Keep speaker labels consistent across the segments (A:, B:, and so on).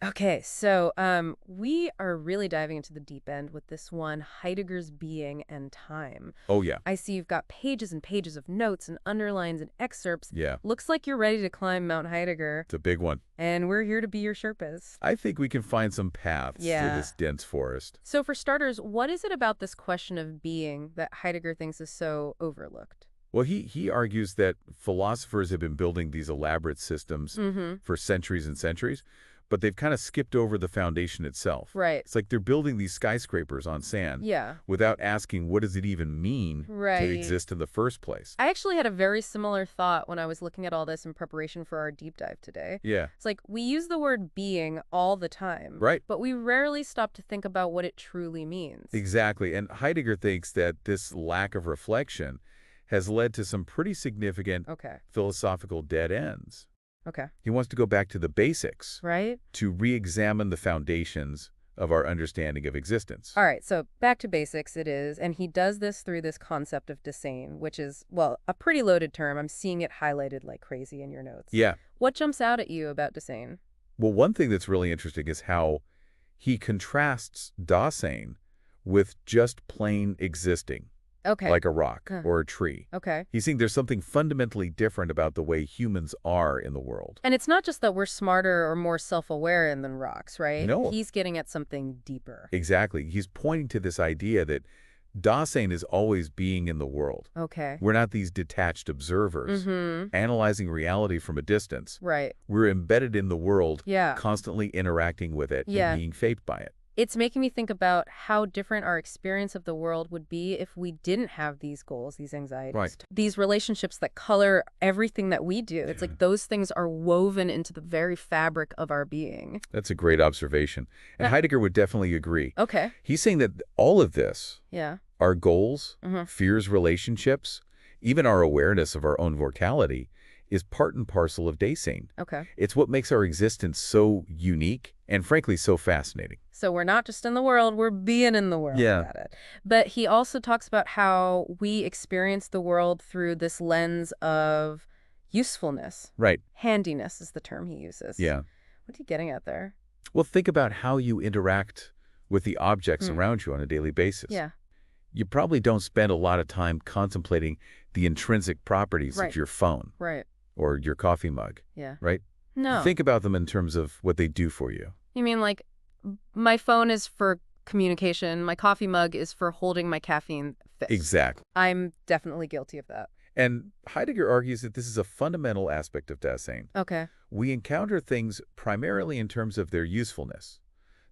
A: Okay, so we are really diving into the deep end with this one, Heidegger's Being and Time.
B: Oh, yeah.
A: I see you've got pages and pages of notes and underlines and excerpts.
B: Yeah.
A: Looks like you're ready to climb Mount Heidegger,
B: It's a big one.
A: and we're here to be your Sherpas.
B: I think we can find some paths through
A: Yeah.
B: this dense forest.
A: So for starters, what is it about this question of being that Heidegger thinks is so overlooked?
B: Well, he argues that philosophers have been building these elaborate systems for centuries and centuries, but they've kind of skipped over the foundation itself.
A: Right.
B: It's like they're building these skyscrapers on sand
A: Yeah.
B: without asking what does it even mean
A: Right.
B: to exist in the first place.
A: I actually had a very similar thought when I was looking at all this in preparation for our deep dive today.
B: Yeah.
A: It's like we use the word being all the time,
B: Right.
A: but we rarely stop to think about what it truly means.
B: Exactly. And Heidegger thinks that this lack of reflection has led to some pretty significant
A: Okay.
B: philosophical dead ends.
A: Okay.
B: He wants to go back to the basics
A: Right?
B: to re-examine the foundations of our understanding of existence.
A: All right, so back to basics it is, and he does this through this concept of desane, which is, well, a pretty loaded term. I'm seeing it highlighted like crazy in your notes.
B: Yeah.
A: What jumps out at you about desane?
B: Well, one thing that's really interesting is how he contrasts Dasein with just plain existing,
A: Okay.
B: like a rock
A: Huh.
B: or a tree.
A: Okay.
B: He's saying there's something fundamentally different about the way humans are in the world.
A: And it's not just that we're smarter or more self-aware than rocks, right?
B: No.
A: He's getting at something deeper.
B: Exactly. He's pointing to this idea that Dasein is always being in the world.
A: Okay.
B: We're not these detached observers, analyzing reality from a distance.
A: Right.
B: We're embedded in the world,
A: Yeah.
B: constantly interacting with it
A: Yeah.
B: and being shaped by it.
A: It's making me think about how different our experience of the world would be if we didn't have these goals, these anxieties,
B: Right.
A: these relationships that color everything that we do. It's like those things are woven into the very fabric of our being.
B: That's a great observation. And Heidegger would definitely agree.
A: Okay.
B: He's saying that all of this,
A: Yeah.
B: our goals,
A: Mhm.
B: fears, relationships, even our awareness of our own mortality, is part and parcel of Dasein.
A: Okay.
B: It's what makes our existence so unique and, frankly, so fascinating.
A: So we're not just in the world, we're being in the world.
B: Yeah.
A: Got it. But he also talks about how we experience the world through this lens of usefulness.
B: Right.
A: Handiness is the term he uses.
B: Yeah.
A: What are you getting at there?
B: Well, think about how you interact with the objects around you on a daily basis.
A: Yeah.
B: You probably don't spend a lot of time contemplating the intrinsic properties
A: Right.
B: of your phone
A: Right.
B: or your coffee mug,
A: Yeah.
B: right?
A: No.
B: Think about them in terms of what they do for you.
A: You mean like my phone is for communication, my coffee mug is for holding my caffeine fix.
B: Exactly.
A: I'm definitely guilty of that.
B: And Heidegger argues that this is a fundamental aspect of Dasein.
A: Okay.
B: We encounter things primarily in terms of their usefulness,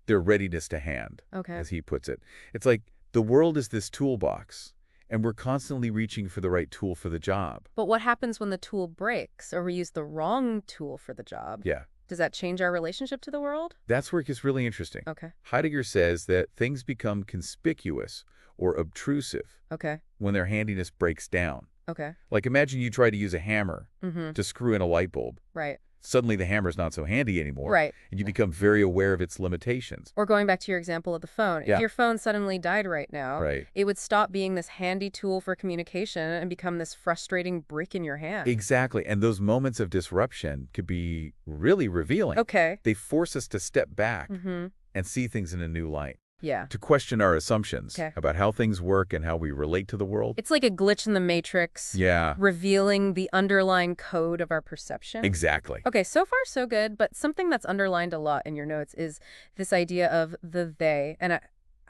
B: their readiness to hand,
A: Okay.
B: as he puts it. It's like the world is this toolbox, and we're constantly reaching for the right tool for the job.
A: But what happens when the tool breaks or we use the wrong tool for the job?
B: Yeah.
A: Does that change our relationship to the world?
B: That's where it gets really interesting.
A: Okay.
B: Heidegger says that things become conspicuous or obtrusive
A: Okay.
B: when their handiness breaks down.
A: Okay.
B: Like imagine you try to use a hammer
A: Mm-hmm.
B: to screw in a light bulb.
A: Right.
B: Suddenly the hammer's not so handy anymore.
A: Right.
B: And you become very aware of its limitations.
A: Or going back to your example of the phone.
B: Yeah.
A: If your phone suddenly died right now,
B: Right.
A: it would stop being this handy tool for communication and become this frustrating brick in your hand.
B: Exactly. And those moments of disruption could be really revealing.
A: Okay.
B: They force us to step back
A: Mm-hmm.
B: and see things in a new light,
A: Yeah.
B: to question our assumptions
A: Okay.
B: about how things work and how we relate to the world.
A: It's like a glitch in the matrix.
B: Yeah,
A: Revealing the underlying code of our perception.
B: exactly.
A: Okay, so far so good, but something that's underlined a lot in your notes is this idea of the they. And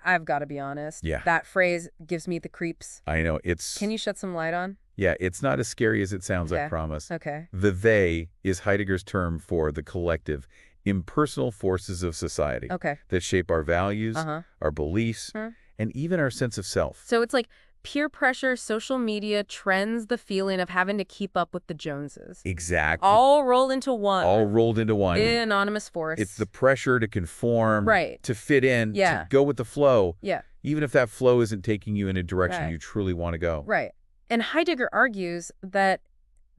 A: I've got to be honest.
B: Yeah.
A: That phrase gives me the creeps.
B: I know. It's,
A: Can you shed some light on?
B: yeah, it's not as scary as it sounds, I
A: Okay.
B: promise.
A: Okay.
B: The they is Heidegger's term for the collective, impersonal forces of society
A: Okay.
B: that shape our values,
A: Uh-huh.
B: our beliefs,
A: Huh.
B: and even our sense of self.
A: So it's like peer pressure, social media trends the feeling of having to keep up with the Joneses.
B: Exactly.
A: All rolled into one.
B: All rolled into one.
A: Anonymous force.
B: It's the pressure to conform,
A: Right.
B: to fit in,
A: Yeah.
B: to go with the flow,
A: Yeah.
B: even if that flow isn't taking you in a direction
A: Right.
B: you truly want to go.
A: Right. And Heidegger argues that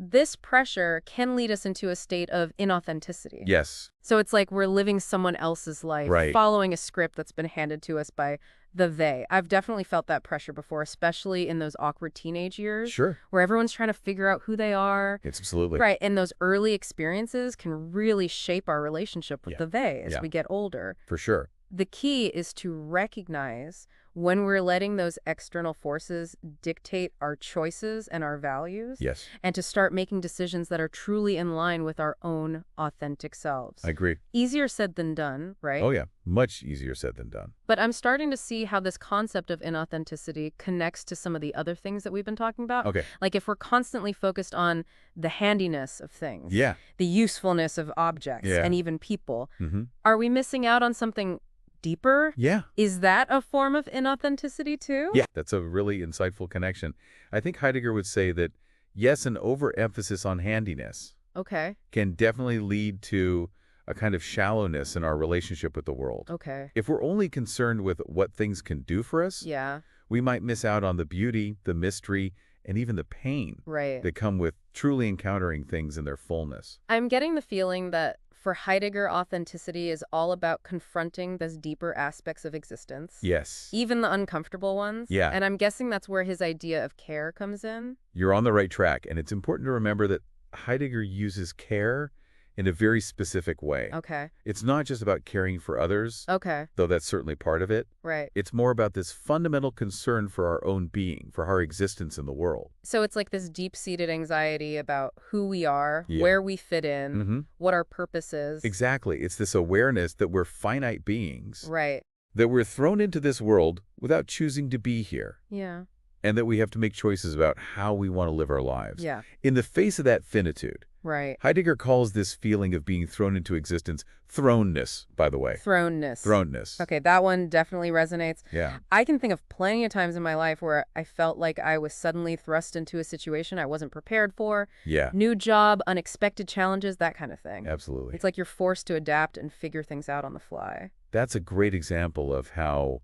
A: this pressure can lead us into a state of inauthenticity.
B: Yes.
A: So it's like we're living someone else's life,
B: Right.
A: following a script that's been handed to us by The they. I've definitely felt that pressure before, especially in those awkward teenage years
B: Sure.
A: where everyone's trying to figure out who they are.
B: It's absolutely.
A: Right, and those early experiences can really shape our relationship with
B: Yeah.
A: the they as
B: Yeah.
A: we get older.
B: For sure.
A: The key is to recognize when we're letting those external forces dictate our choices and our values,
B: Yes.
A: and to start making decisions that are truly in line with our own authentic selves.
B: I agree.
A: Easier said than done, right?
B: Oh, yeah. Much easier said than done.
A: But I'm starting to see how this concept of inauthenticity connects to some of the other things that we've been talking about.
B: Okay.
A: Like if we're constantly focused on the handiness of things,
B: Yeah.
A: the usefulness of objects,
B: Yeah.
A: and even people,
B: Mm-hmm.
A: are we missing out on something deeper?
B: Yeah.
A: Is that a form of inauthenticity too?
B: Yeah. That's a really insightful connection. I think Heidegger would say that, yes, an overemphasis on handiness
A: Okay.
B: can definitely lead to a kind of shallowness in our relationship with the world.
A: Okay.
B: If we're only concerned with what things can do for us,
A: Yeah.
B: we might miss out on the beauty, the mystery, and even the pain
A: Right.
B: that come with truly encountering things in their fullness.
A: I'm getting the feeling that for Heidegger, authenticity is all about confronting those deeper aspects of existence.
B: Yes.
A: Even the uncomfortable ones.
B: Yeah.
A: And I'm guessing that's where his idea of care comes in.
B: You're on the right track, and it's important to remember that Heidegger uses care in a very specific way.
A: Okay.
B: It's not just about caring for others,
A: Okay.
B: though that's certainly part of it.
A: Right.
B: It's more about this fundamental concern for our own being, for our existence in the world.
A: So it's like this deep-seated anxiety about who we are,
B: Yeah.
A: where we fit in,
B: Mm-hmm.
A: what our purpose is.
B: Exactly. It's this awareness that we're finite beings,
A: Right.
B: that we're thrown into this world without choosing to be here,
A: Yeah.
B: and that we have to make choices about how we want to live our lives.
A: Yeah.
B: In the face of that finitude,
A: Right.
B: Heidegger calls this feeling of being thrown into existence thrownness, by the way.
A: Thrownness.
B: Thrownness.
A: Okay, that one definitely resonates.
B: Yeah.
A: I can think of plenty of times in my life where I felt like I was suddenly thrust into a situation I wasn't prepared for.
B: Yeah.
A: New job, unexpected challenges, that kind of thing.
B: Absolutely.
A: It's like you're forced to adapt and figure things out on the fly.
B: That's a great example of how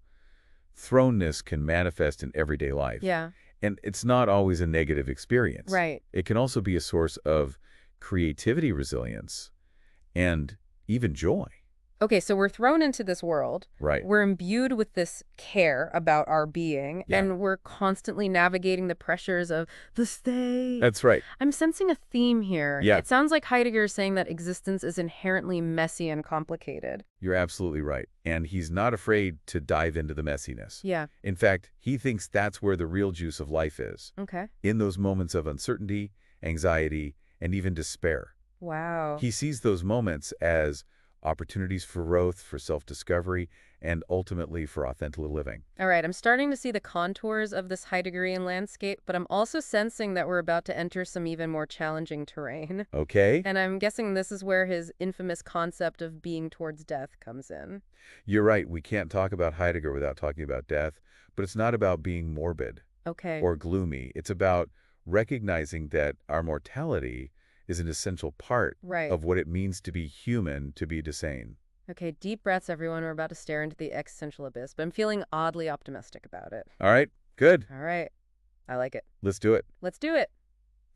B: thrownness can manifest in everyday life.
A: Yeah.
B: And it's not always a negative experience.
A: Right.
B: It can also be a source of creativity, resilience, and even joy.
A: Okay, so we're thrown into this world.
B: Right.
A: We're imbued with this care about our being,
B: Yeah.
A: and we're constantly navigating the pressures of the stay.
B: That's right.
A: I'm sensing a theme here.
B: Yeah.
A: It sounds like Heidegger is saying that existence is inherently messy and complicated.
B: You're absolutely right. And he's not afraid to dive into the messiness.
A: Yeah.
B: In fact, he thinks that's where the real juice of life is,
A: Okay.
B: in those moments of uncertainty, anxiety, and even despair.
A: Wow.
B: He sees those moments as opportunities for growth, for self-discovery, and ultimately for authentic living.
A: All right, I'm starting to see the contours of this Heideggerian landscape, but I'm also sensing that we're about to enter some even more challenging terrain.
B: Okay?
A: And I'm guessing this is where his infamous concept of being towards death comes in.
B: You're right. We can't talk about Heidegger without talking about death, but it's not about being morbid
A: Okay.
B: or gloomy. It's about recognizing that our mortality is an essential part
A: Right.
B: of what it means to be human, to be sane.
A: Okay, deep breaths, everyone. We're about to stare into the existential abyss, but I'm feeling oddly optimistic about it.
B: All right? Good.
A: All right. I like it.
B: Let's do it.
A: Let's do it.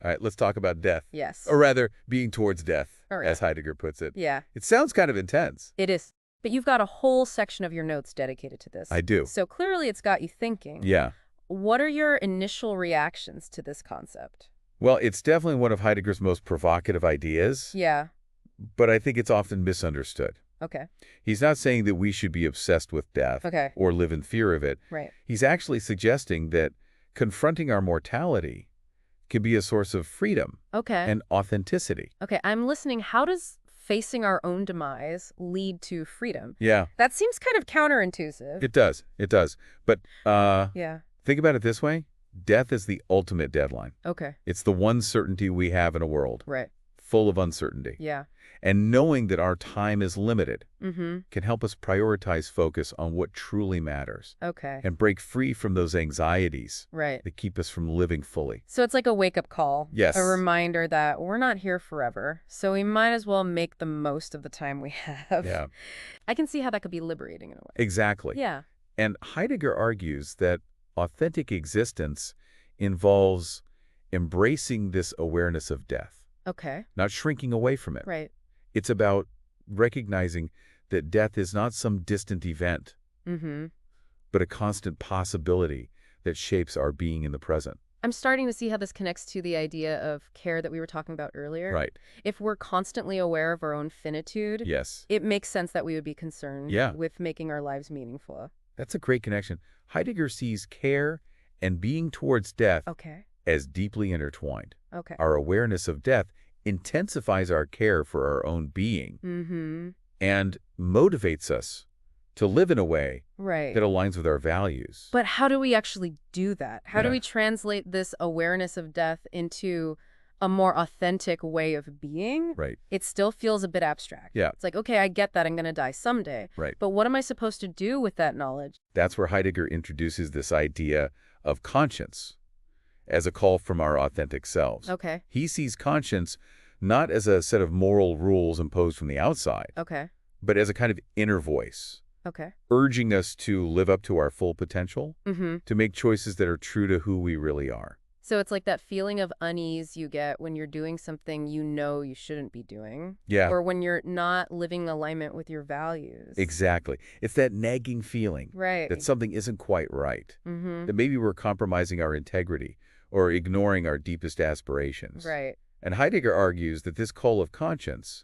B: All right, let's talk about death.
A: Yes.
B: Or rather, being towards death,
A: All right.
B: as Heidegger puts it.
A: Yeah,
B: It sounds kind of intense.
A: it is. But you've got a whole section of your notes dedicated to this.
B: I do.
A: So clearly it's got you thinking.
B: Yeah.
A: What are your initial reactions to this concept?
B: Well, it's definitely one of Heidegger's most provocative ideas,
A: Yeah.
B: but I think it's often misunderstood.
A: Okay.
B: He's not saying that we should be obsessed with death
A: Okay.
B: or live in fear of it.
A: Right.
B: He's actually suggesting that confronting our mortality can be a source of freedom
A: Okay.
B: and authenticity.
A: Okay, I'm listening. How does facing our own demise lead to freedom?
B: Yeah,
A: That seems kind of counterintuitive.
B: it does. It does. But
A: Yeah.
B: think about it this way. Death is the ultimate deadline.
A: Okay.
B: It's the one certainty we have in a world
A: Right.
B: full of uncertainty.
A: Yeah.
B: And knowing that our time is limited
A: Mm-hmm.
B: can help us prioritize focus on what truly matters
A: Okay.
B: and break free from those anxieties
A: Right.
B: that keep us from living fully.
A: So it's like a wake-up call.
B: Yes.
A: A reminder that we're not here forever, so we might as well make the most of the time we have.
B: Yeah,
A: I can see how that could be liberating in a way.
B: exactly.
A: Yeah.
B: And Heidegger argues that authentic existence involves embracing this awareness of death,
A: Okay.
B: not shrinking away from it.
A: Right.
B: It's about recognizing that death is not some distant event,
A: Mm-hmm.
B: but a constant possibility that shapes our being in the present.
A: I'm starting to see how this connects to the idea of care that we were talking about earlier.
B: Right.
A: If we're constantly aware of our own finitude,
B: Yes.
A: it makes sense that we would be concerned
B: Yeah.
A: with making our lives meaningful.
B: That's a great connection. Heidegger sees care and being towards death
A: Okay.
B: as deeply intertwined.
A: Okay.
B: Our awareness of death intensifies our care for our own being
A: Mm-hmm.
B: and motivates us to live in a way
A: Right.
B: that aligns with our values.
A: But how do we actually do that? How do
B: Yeah.
A: we translate this awareness of death into a more authentic way of being?
B: Right.
A: It still feels a bit abstract.
B: Yeah.
A: It's like, okay, I get that I'm going to die someday.
B: Right.
A: But what am I supposed to do with that knowledge?
B: That's where Heidegger introduces this idea of conscience as a call from our authentic selves.
A: Okay.
B: He sees conscience not as a set of moral rules imposed from the outside,
A: Okay.
B: but as a kind of inner voice,
A: Okay.
B: urging us to live up to our full potential,
A: Mm-hmm.
B: to make choices that are true to who we really are.
A: So it's like that feeling of unease you get when you're doing something you know you shouldn't be doing.
B: Yeah,
A: Or when you're not living in alignment with your values.
B: exactly. It's that nagging feeling
A: Right.
B: that something isn't quite right,
A: Mm-hmm.
B: that maybe we're compromising our integrity or ignoring our deepest aspirations.
A: Right.
B: And Heidegger argues that this call of conscience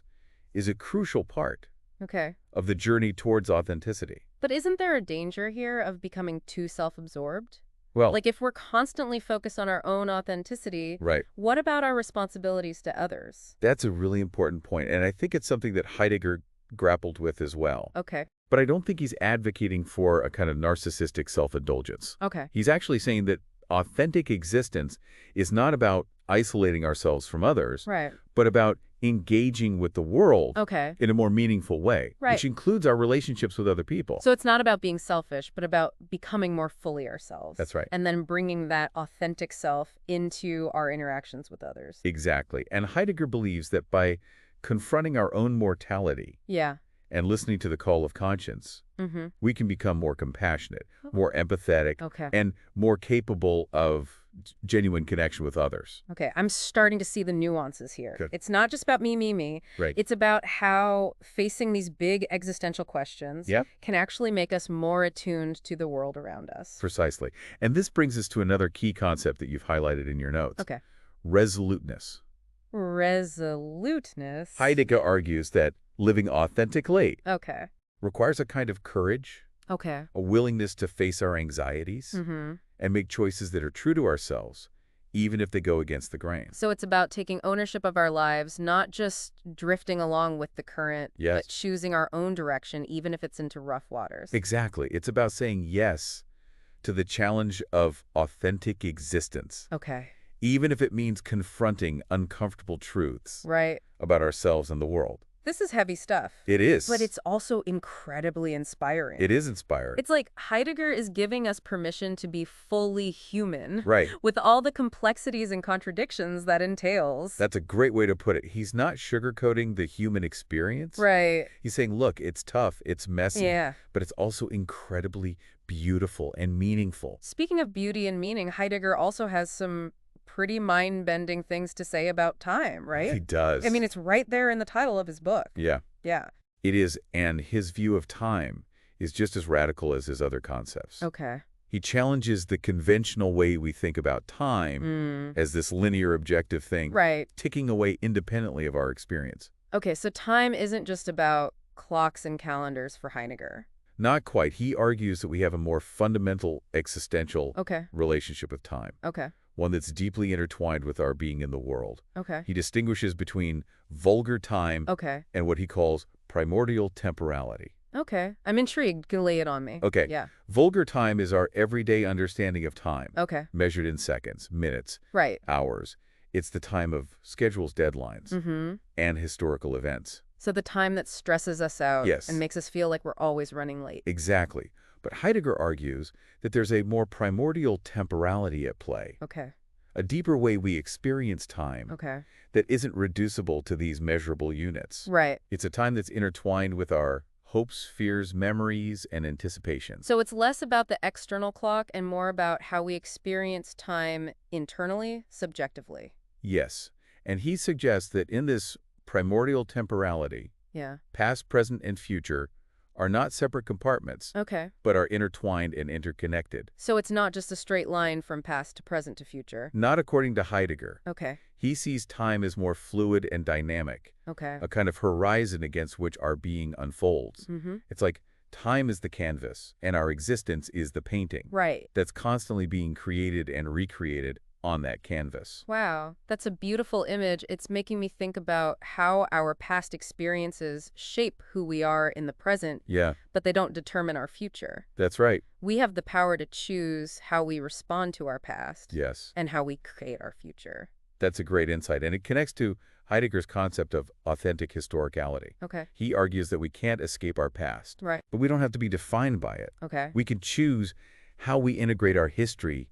B: is a crucial part
A: Okay.
B: of the journey towards authenticity.
A: But isn't there a danger here of becoming too self-absorbed?
B: Well,
A: Like if we're constantly focused on our own authenticity,
B: right.
A: what about our responsibilities to others?
B: That's a really important point, and I think it's something that Heidegger grappled with as well.
A: Okay.
B: But I don't think he's advocating for a kind of narcissistic self-indulgence.
A: Okay.
B: He's actually saying that authentic existence is not about isolating ourselves from others,
A: Right.
B: but about engaging with the world
A: Okay.
B: in a more meaningful way,
A: Right.
B: which includes our relationships with other people.
A: So it's not about being selfish, but about becoming more fully ourselves.
B: That's right.
A: And then bringing that authentic self into our interactions with others.
B: Exactly. And Heidegger believes that by confronting our own mortality
A: Yeah.
B: and listening to the call of conscience,
A: Mm-hmm.
B: we can become more compassionate, more empathetic,
A: Okay.
B: and more capable of genuine connection with others.
A: Okay. I'm starting to see the nuances here.
B: Good.
A: It's not just about me.
B: Right.
A: It's about how facing these big existential questions
B: Yep.
A: can actually make us more attuned to the world around us.
B: Precisely. And this brings us to another key concept that you've highlighted in your notes.
A: Okay.
B: Resoluteness.
A: Resoluteness.
B: Heidegger argues that living authentically
A: Okay.
B: requires a kind of courage,
A: Okay.
B: a willingness to face our anxieties,
A: Mm-hmm.
B: and make choices that are true to ourselves, even if they go against the grain.
A: So it's about taking ownership of our lives, not just drifting along with the current,
B: Yes.
A: but choosing our own direction, even if it's into rough waters.
B: Exactly. It's about saying yes to the challenge of authentic existence,
A: Okay.
B: even if it means confronting uncomfortable truths
A: Right.
B: about ourselves and the world.
A: This is heavy stuff.
B: It is.
A: But it's also incredibly inspiring.
B: It is inspired.
A: It's like Heidegger is giving us permission to be fully human.
B: Right.
A: With all the complexities and contradictions that entails.
B: That's a great way to put it. He's not sugarcoating the human experience.
A: Right.
B: He's saying, look, it's tough, it's messy,
A: Yeah.
B: but it's also incredibly beautiful and meaningful.
A: Speaking of beauty and meaning, Heidegger also has some pretty mind-bending things to say about time, right?
B: He does.
A: I mean, it's right there in the title of his book.
B: Yeah,
A: Yeah.
B: it is. And his view of time is just as radical as his other concepts.
A: Okay.
B: He challenges the conventional way we think about time as this linear objective thing,
A: Right.
B: ticking away independently of our experience.
A: Okay, so time isn't just about clocks and calendars for Heidegger.
B: Not quite. He argues that we have a more fundamental existential
A: Okay.
B: relationship with time,
A: Okay.
B: one that's deeply intertwined with our being in the world.
A: Okay.
B: He distinguishes between vulgar time
A: Okay.
B: and what he calls primordial temporality.
A: Okay. I'm intrigued. Lay it on me.
B: Okay.
A: Yeah.
B: Vulgar time is our everyday understanding of time,
A: Okay.
B: measured in seconds, minutes,
A: Right.
B: hours. It's the time of schedules, deadlines,
A: Mm-hmm.
B: and historical events.
A: So the time that stresses us out
B: Yes.
A: and makes us feel like we're always running late.
B: Exactly. But Heidegger argues that there's a more primordial temporality at play,
A: Okay.
B: a deeper way we experience time
A: Okay.
B: that isn't reducible to these measurable units.
A: Right.
B: It's a time that's intertwined with our hopes, fears, memories, and anticipations.
A: So it's less about the external clock and more about how we experience time internally, subjectively.
B: Yes, and he suggests that in this primordial temporality,
A: Yeah.
B: past, present, and future are not separate compartments,
A: Okay.
B: but are intertwined and interconnected.
A: So it's not just a straight line from past to present to future.
B: Not according to Heidegger.
A: Okay.
B: He sees time as more fluid and dynamic,
A: Okay.
B: a kind of horizon against which our being unfolds.
A: Mm-hmm.
B: It's like time is the canvas, and our existence is the painting
A: Right.
B: that's constantly being created and recreated on that canvas.
A: Wow, that's a beautiful image. It's making me think about how our past experiences shape who we are in the present,
B: Yeah,
A: but they don't determine our future.
B: that's right.
A: We have the power to choose how we respond to our past
B: Yes,
A: and how we create our future.
B: that's a great insight, and it connects to Heidegger's concept of authentic historicality.
A: Okay.
B: He argues that we can't escape our past,
A: Right.
B: but we don't have to be defined by it.
A: Okay.
B: We can choose how we integrate our history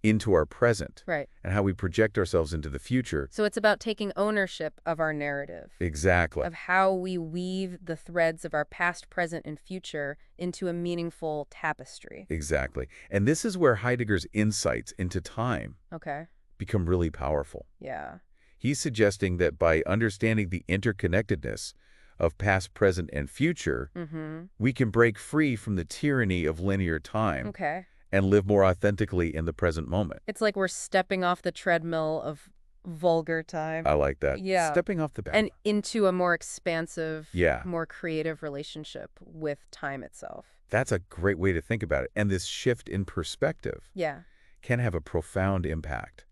B: into our present
A: Right.
B: and how we project ourselves into the future.
A: So it's about taking ownership of our narrative,
B: Exactly.
A: of how we weave the threads of our past, present, and future into a meaningful tapestry.
B: Exactly. And this is where Heidegger's insights into time
A: Okay.
B: become really powerful.
A: Yeah.
B: He's suggesting that by understanding the interconnectedness of past, present, and future,
A: Mm-hmm.
B: we can break free from the tyranny of linear time
A: Okay.
B: and live more authentically in the present moment.
A: It's like we're stepping off the treadmill of vulgar time.
B: I like that.
A: Yeah.
B: Stepping off the back.
A: And into a more expansive,
B: Yeah.
A: more creative relationship with time itself.
B: That's a great way to think about it. And this shift in perspective
A: Yeah.
B: can have a profound impact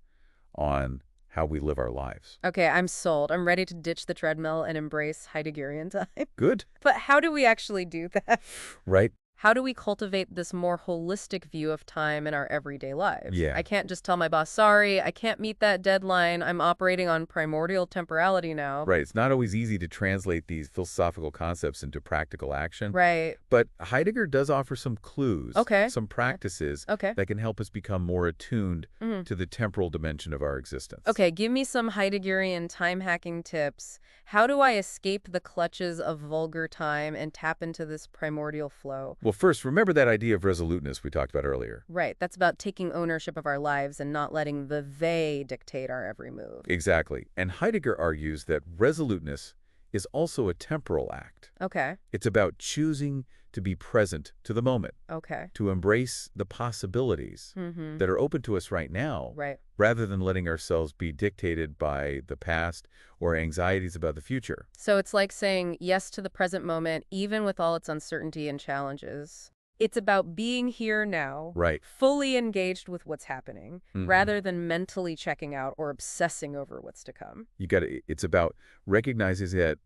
B: on how we live our lives.
A: Okay, I'm sold. I'm ready to ditch the treadmill and embrace Heideggerian time.
B: Good,
A: But how do we actually do that?
B: right?
A: How do we cultivate this more holistic view of time in our everyday lives?
B: Yeah.
A: I can't just tell my boss, sorry, I can't meet that deadline. I'm operating on primordial temporality now.
B: Right. It's not always easy to translate these philosophical concepts into practical action.
A: Right.
B: But Heidegger does offer some clues,
A: Okay.
B: some practices
A: Okay.
B: that can help us become more attuned
A: Mhm.
B: to the temporal dimension of our existence.
A: Okay, give me some Heideggerian time hacking tips. How do I escape the clutches of vulgar time and tap into this primordial flow?
B: Well, first, remember that idea of resoluteness we talked about earlier.
A: Right, that's about taking ownership of our lives and not letting the they dictate our every move.
B: Exactly. And Heidegger argues that resoluteness is also a temporal act.
A: Okay,
B: It's about choosing to be present to the moment,
A: okay.
B: to embrace the possibilities
A: Mm-hmm.
B: that are open to us right now,
A: Right.
B: rather than letting ourselves be dictated by the past or anxieties about the future.
A: So it's like saying yes to the present moment, even with all its uncertainty and challenges. It's about being here now,
B: Right.
A: fully engaged with what's happening,
B: Mhm.
A: rather than mentally checking out or obsessing over what's to come.
B: It's about recognizing that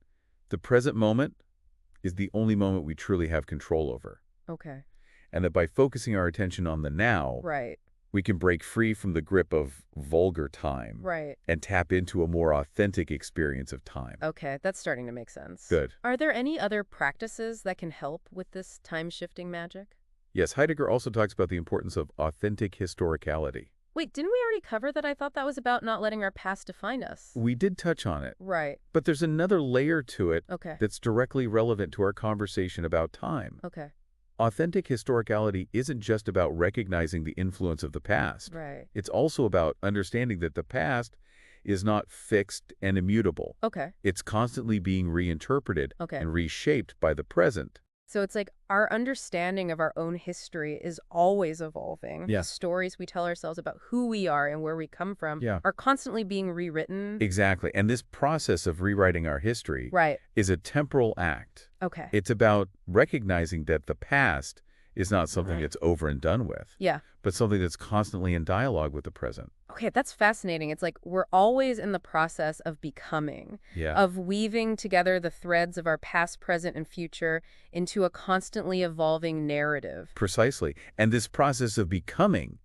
B: the present moment is the only moment we truly have control over.
A: Okay.
B: And that by focusing our attention on the now,
A: Right,
B: we can break free from the grip of vulgar time
A: right.
B: and tap into a more authentic experience of time.
A: Okay, that's starting to make sense.
B: Good.
A: Are there any other practices that can help with this time-shifting magic?
B: Yes, Heidegger also talks about the importance of authentic historicality.
A: Wait, didn't we already cover that? I thought that was about not letting our past define us.
B: We did touch on it,
A: Right.
B: but there's another layer to it
A: Okay.
B: that's directly relevant to our conversation about time.
A: Okay.
B: Authentic historicality isn't just about recognizing the influence of the past.
A: Right.
B: It's also about understanding that the past is not fixed and immutable.
A: Okay.
B: It's constantly being reinterpreted
A: Okay.
B: and reshaped by the present.
A: So it's like our understanding of our own history is always evolving.
B: Yeah.
A: The stories we tell ourselves about who we are and where we come from
B: Yeah.
A: are constantly being rewritten.
B: Exactly. And this process of rewriting our history
A: Right.
B: is a temporal act.
A: Okay.
B: It's about recognizing that the past is not something
A: Right.
B: that's over and done with,
A: Yeah.
B: but something that's constantly in dialogue with the present.
A: Okay, that's fascinating. It's like we're always in the process of becoming,
B: Yeah.
A: of weaving together the threads of our past, present, and future into a constantly evolving narrative.
B: Precisely. And this process of becoming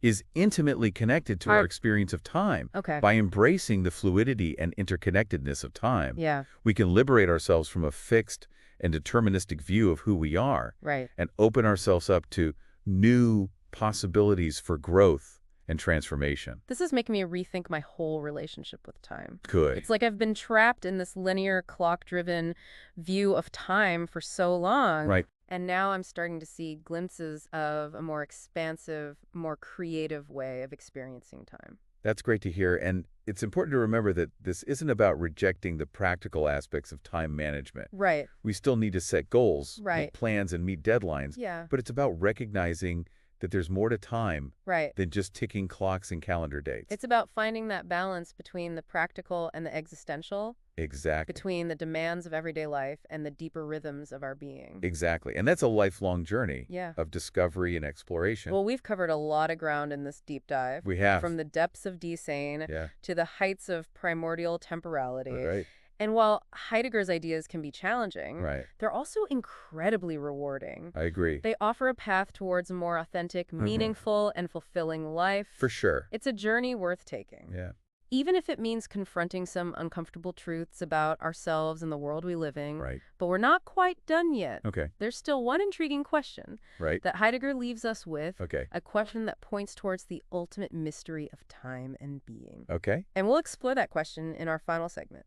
B: is intimately connected to our
A: Our-
B: experience of time.
A: Okay.
B: By embracing the fluidity and interconnectedness of time,
A: Yeah,
B: we can liberate ourselves from a fixed and deterministic view of who we are
A: right.
B: and open ourselves up to new possibilities for growth and transformation.
A: This is making me rethink my whole relationship with time.
B: Good.
A: It's like I've been trapped in this linear, clock-driven view of time for so long.
B: Right.
A: And now I'm starting to see glimpses of a more expansive, more creative way of experiencing time.
B: That's great to hear. And it's important to remember that this isn't about rejecting the practical aspects of time management.
A: Right,
B: We still need to set goals, make
A: right.
B: plans, and meet deadlines,
A: Yeah,
B: but it's about recognizing that there's more to time
A: right.
B: than just ticking clocks and calendar dates.
A: It's about finding that balance between the practical and the existential,
B: Exactly.
A: between the demands of everyday life and the deeper rhythms of our being.
B: Exactly. And that's a lifelong journey
A: Yeah.
B: of discovery and exploration.
A: Well, we've covered a lot of ground in this deep dive,
B: We have.
A: from the depths of desane
B: Yeah.
A: to the heights of primordial temporality.
B: Right.
A: And while Heidegger's ideas can be challenging,
B: Right.
A: they're also incredibly rewarding.
B: I agree.
A: They offer a path towards a more authentic, meaningful, and fulfilling life.
B: For sure.
A: It's a journey worth taking.
B: Yeah.
A: Even if it means confronting some uncomfortable truths about ourselves and the world we live in.
B: Right.
A: But we're not quite done yet.
B: Okay.
A: There's still one intriguing question
B: Right.
A: that Heidegger leaves us with,
B: Okay.
A: a question that points towards the ultimate mystery of time and being.
B: Okay.
A: And we'll explore that question in our final segment.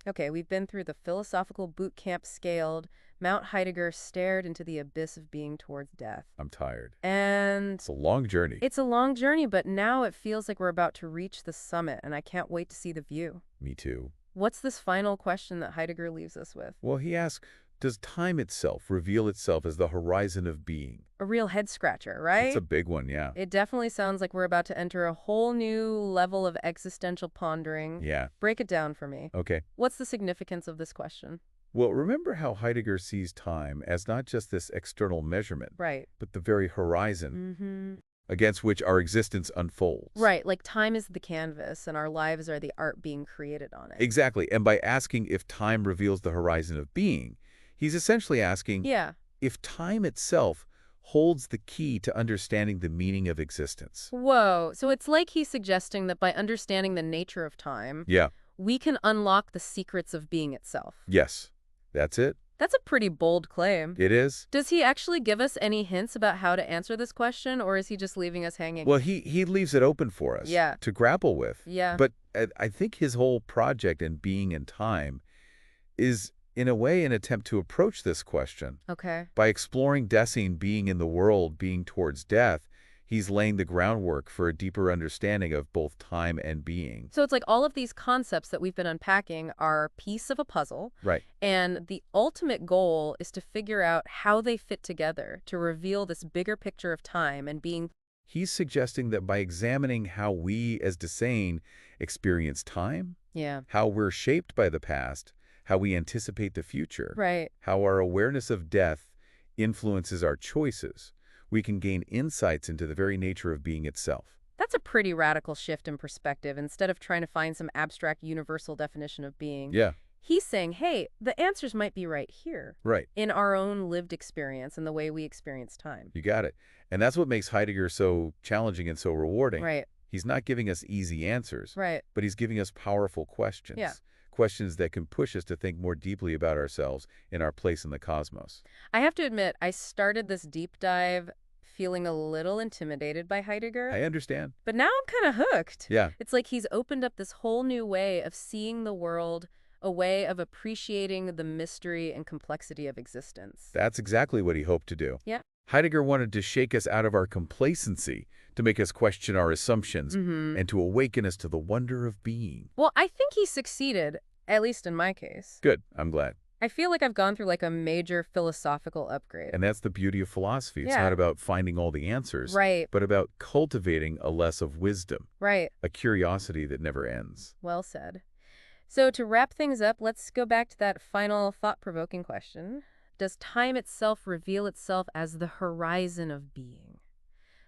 A: Okay, we've been through the philosophical boot camp scaled, Mount Heidegger stared into the abyss of being towards death.
B: I'm tired.
A: And
B: It's a long journey.
A: it's a long journey, but now it feels like we're about to reach the summit, and I can't wait to see the view.
B: Me too.
A: What's this final question that Heidegger leaves us with?
B: Well, he asks, does time itself reveal itself as the horizon of being?
A: A real head scratcher, right?
B: It's a big one, yeah.
A: It definitely sounds like we're about to enter a whole new level of existential pondering.
B: Yeah.
A: Break it down for me.
B: Okay.
A: What's the significance of this question?
B: Well, remember how Heidegger sees time as not just this external measurement,
A: Right.
B: but the very horizon
A: Mm-hmm.
B: against which our existence unfolds.
A: Right, like time is the canvas and our lives are the art being created on it.
B: Exactly. And by asking if time reveals the horizon of being, he's essentially asking
A: Yeah.
B: if time itself holds the key to understanding the meaning of existence.
A: Whoa. So it's like he's suggesting that by understanding the nature of time,
B: Yeah.
A: we can unlock the secrets of being itself.
B: Yes. That's it.
A: That's a pretty bold claim.
B: It is.
A: Does he actually give us any hints about how to answer this question, or is he just leaving us hanging?
B: Well, he leaves it open for us
A: Yeah.
B: to grapple with.
A: Yeah.
B: But I think his whole project in Being and Time is, in a way, an attempt to approach this question.
A: Okay.
B: By exploring Dessine being in the world, being towards death, he's laying the groundwork for a deeper understanding of both time and being.
A: So it's like all of these concepts that we've been unpacking are a piece of a puzzle,
B: Right.
A: and the ultimate goal is to figure out how they fit together to reveal this bigger picture of time and being.
B: He's suggesting that by examining how we, as Dessine, experience time,
A: Yeah.
B: how we're shaped by the past, how we anticipate the future,
A: Right.
B: how our awareness of death influences our choices, we can gain insights into the very nature of being itself.
A: That's a pretty radical shift in perspective. Instead of trying to find some abstract universal definition of being,
B: Yeah,
A: he's saying, hey, the answers might be right here
B: right.
A: in our own lived experience and the way we experience time.
B: You got it. And that's what makes Heidegger so challenging and so rewarding.
A: Right.
B: He's not giving us easy answers,
A: Right.
B: but he's giving us powerful questions.
A: Yeah.
B: Questions that can push us to think more deeply about ourselves and our place in the cosmos.
A: I have to admit, I started this deep dive feeling a little intimidated by Heidegger,
B: I understand.
A: but now I'm kind of hooked.
B: Yeah,
A: It's like he's opened up this whole new way of seeing the world, a way of appreciating the mystery and complexity of existence.
B: that's exactly what he hoped to do.
A: Yeah.
B: Heidegger wanted to shake us out of our complacency, to make us question our assumptions,
A: Mm-hmm.
B: and to awaken us to the wonder of being.
A: Well, I think he succeeded, at least in my case.
B: Good, I'm glad.
A: I feel like I've gone through like a major philosophical upgrade.
B: And that's the beauty of philosophy. It's
A: Yeah.
B: not about finding all the answers,
A: Right,
B: but about cultivating a less of wisdom,
A: right.
B: a curiosity that never ends.
A: Well said. So to wrap things up, let's go back to that final thought-provoking question. Does time itself reveal itself as the horizon of being?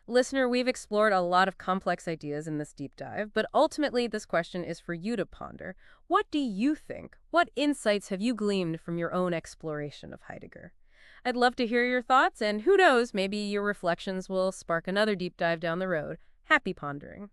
A: Listener, we've explored a lot of complex ideas in this deep dive, but ultimately this question is for you to ponder. What do you think? What insights have you gleaned from your own exploration of Heidegger? I'd love to hear your thoughts, and who knows, maybe your reflections will spark another deep dive down the road. Happy pondering.